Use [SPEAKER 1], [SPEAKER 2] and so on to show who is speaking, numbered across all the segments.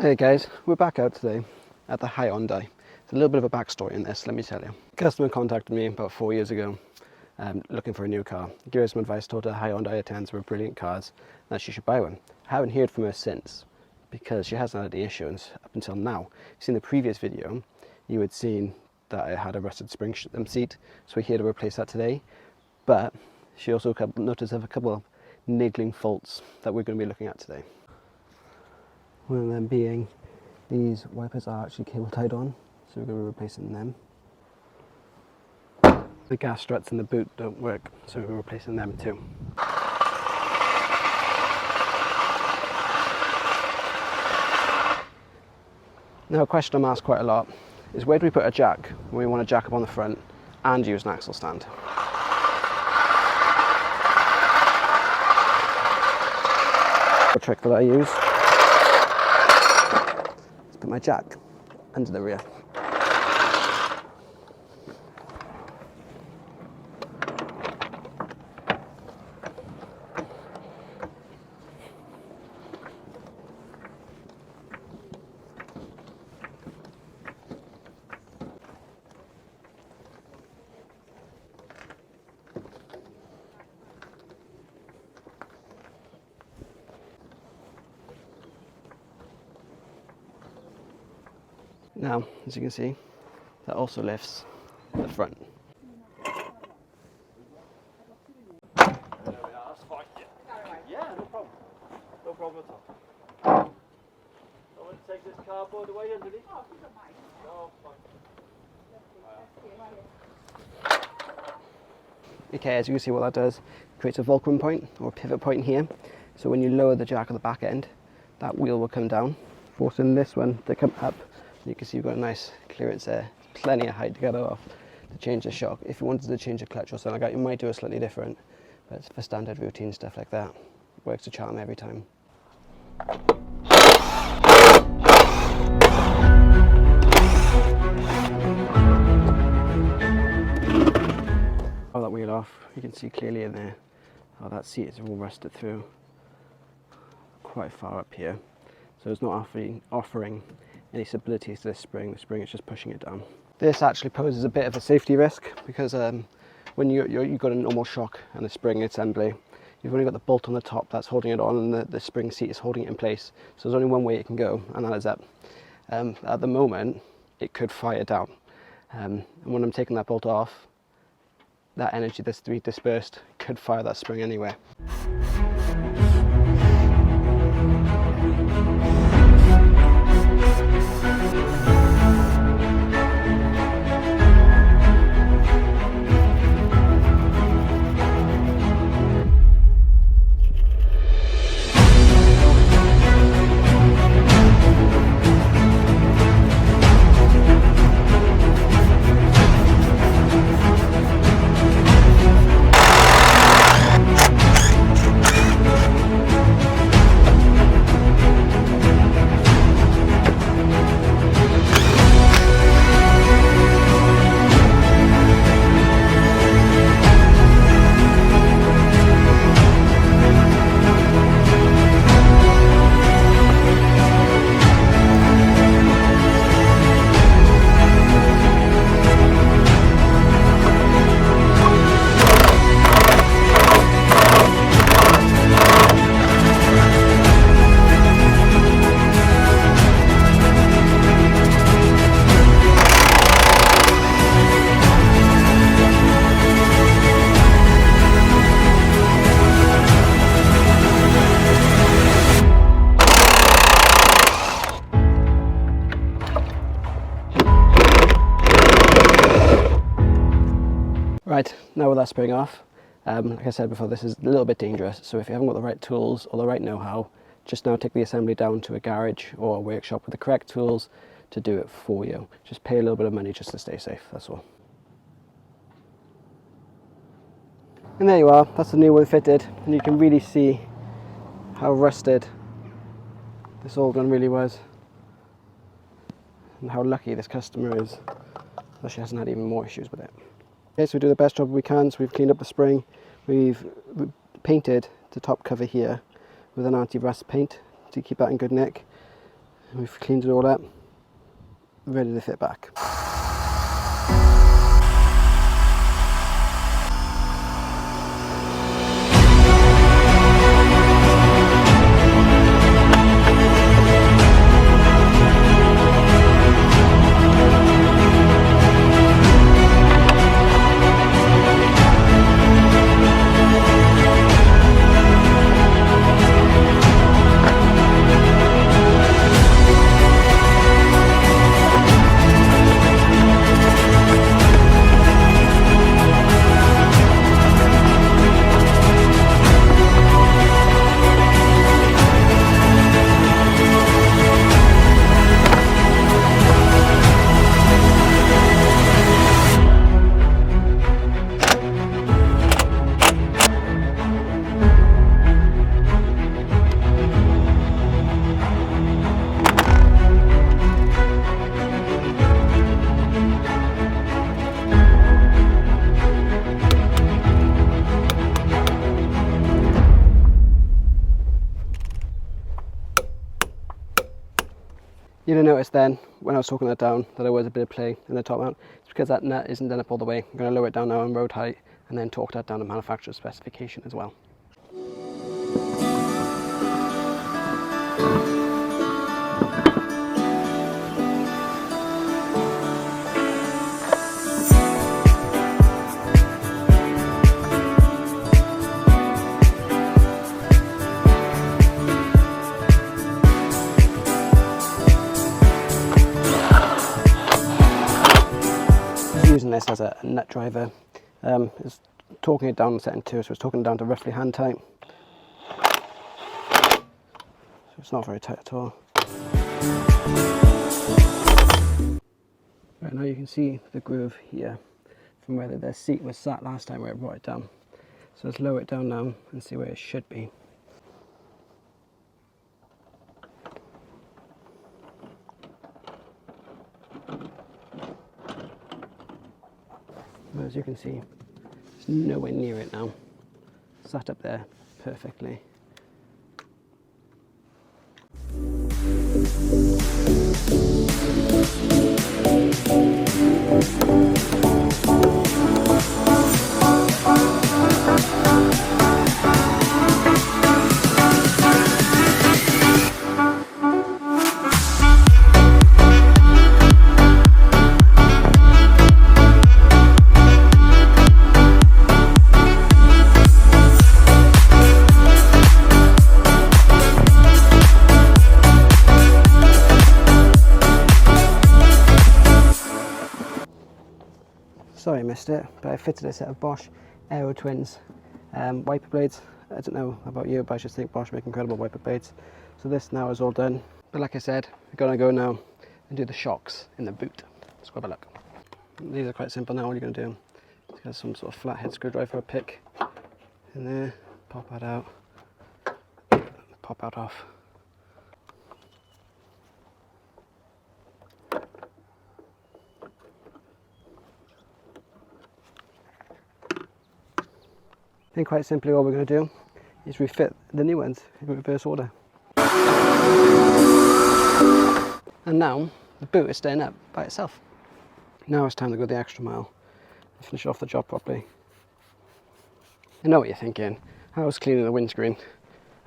[SPEAKER 1] Hey guys, we're back out today at the Hyundai. There's a little bit of a backstory in this, let me tell you. A customer contacted me about 4 years ago looking for a new car. Gave her some advice, told her Hyundai i10s were brilliant cars and that she should buy one. I haven't heard from her since because she hasn't had any issues up until now. If you've seen the previous video, you had seen that I had a rusted spring seat, so we're here to replace that today. But she also noticed a couple of niggling faults that we're going to be looking at today. One of them being these wipers are actually cable tied on, so we're going to be replacing them. The gas struts in the boot don't work, so we're replacing them too. Now, a question I'm asked quite a lot is, where do we put a jack when we want a jack up on the front and use an axle stand? The trick that I use, put my jack under the rear. Now, as you can see, that also lifts the front.
[SPEAKER 2] That's fine. Yeah, no problem. No problem at all. I want to take this cardboard away underneath. Oh, if you don't mind. No, fine.
[SPEAKER 1] Okay, as you can see, what that does, creates a fulcrum point or a pivot point here. So when you lower the jack at the back end, that wheel will come down, forcing this one to come up. You can see you've got a nice clearance there, plenty of height to get it off to change the shock. If you wanted to change a clutch or something like that, you might do it slightly different, but for standard routine stuff like that, it works a charm every time. Pull that wheel off, you can see clearly in there how that seat is all rusted through quite far up here, so it's not offering any stability to this spring. The spring is just pushing it down. This actually poses a bit of a safety risk because when you've got a normal shock and a spring assembly, you've only got the bolt on the top that's holding it on, and the spring seat is holding it in place. So there's only one way it can go, and that is up. At the moment, it could fire down. And when I'm taking that bolt off, that energy that's to be dispersed could fire that spring anywhere. Right, now with that spring off, like I said before, this is a little bit dangerous, so if you haven't got the right tools or the right know-how, just now take the assembly down to a garage or a workshop with the correct tools to do it for you. Just pay a little bit of money just to stay safe, that's all. And there you are, that's the new one fitted, and you can really see how rusted this old one really was, and how lucky this customer is that she hasn't had even more issues with it. Okay, so we do the best job we can. So we've cleaned up the spring, we've painted the top cover here with an anti-rust paint to keep that in good nick. We've cleaned it all up, ready to fit back. You'd have noticed then, when I was talking that down, that there was a bit of play in the top mount. It's because that nut isn't done up all the way. I'm going to lower it down now on road height, and then torque that down to manufacturer's specification as well. Using this as a nut driver, it's torquing it down setting 2, so it's torquing it down to roughly hand tight. So it's not very tight at all. Right, now you can see the groove here from where the seat was sat last time where I brought it down. So let's lower it down now and see where it should be. As you can see, it's nowhere near it now. Sat up there perfectly. Sorry I missed it, but I fitted a set of Bosch Aero Twins wiper blades. I don't know about you, but I just think Bosch make incredible wiper blades. So this now is all done. But like I said, we're gonna go now and do the shocks in the boot. Let's grab a look. These are quite simple now. All you're gonna do is get some sort of flathead screwdriver or pick in there, pop that out, pop that off. Then quite simply all we're going to do is refit the new ones in reverse order. And now the boot is staying up by itself. Now it's time to go the extra mile and finish off the job properly. I know what you're thinking. I was cleaning the windscreen,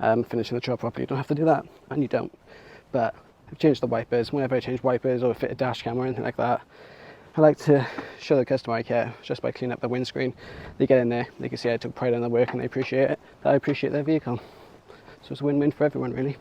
[SPEAKER 1] finishing the job properly. You don't have to do that, and you don't. But I've changed the wipers. Whenever I change wipers or fit a dash cam or anything like that, I like to show the customer I care just by cleaning up the windscreen. They get in there, they can see I took pride in their work and they appreciate it. I appreciate their vehicle. So it's a win-win for everyone, really.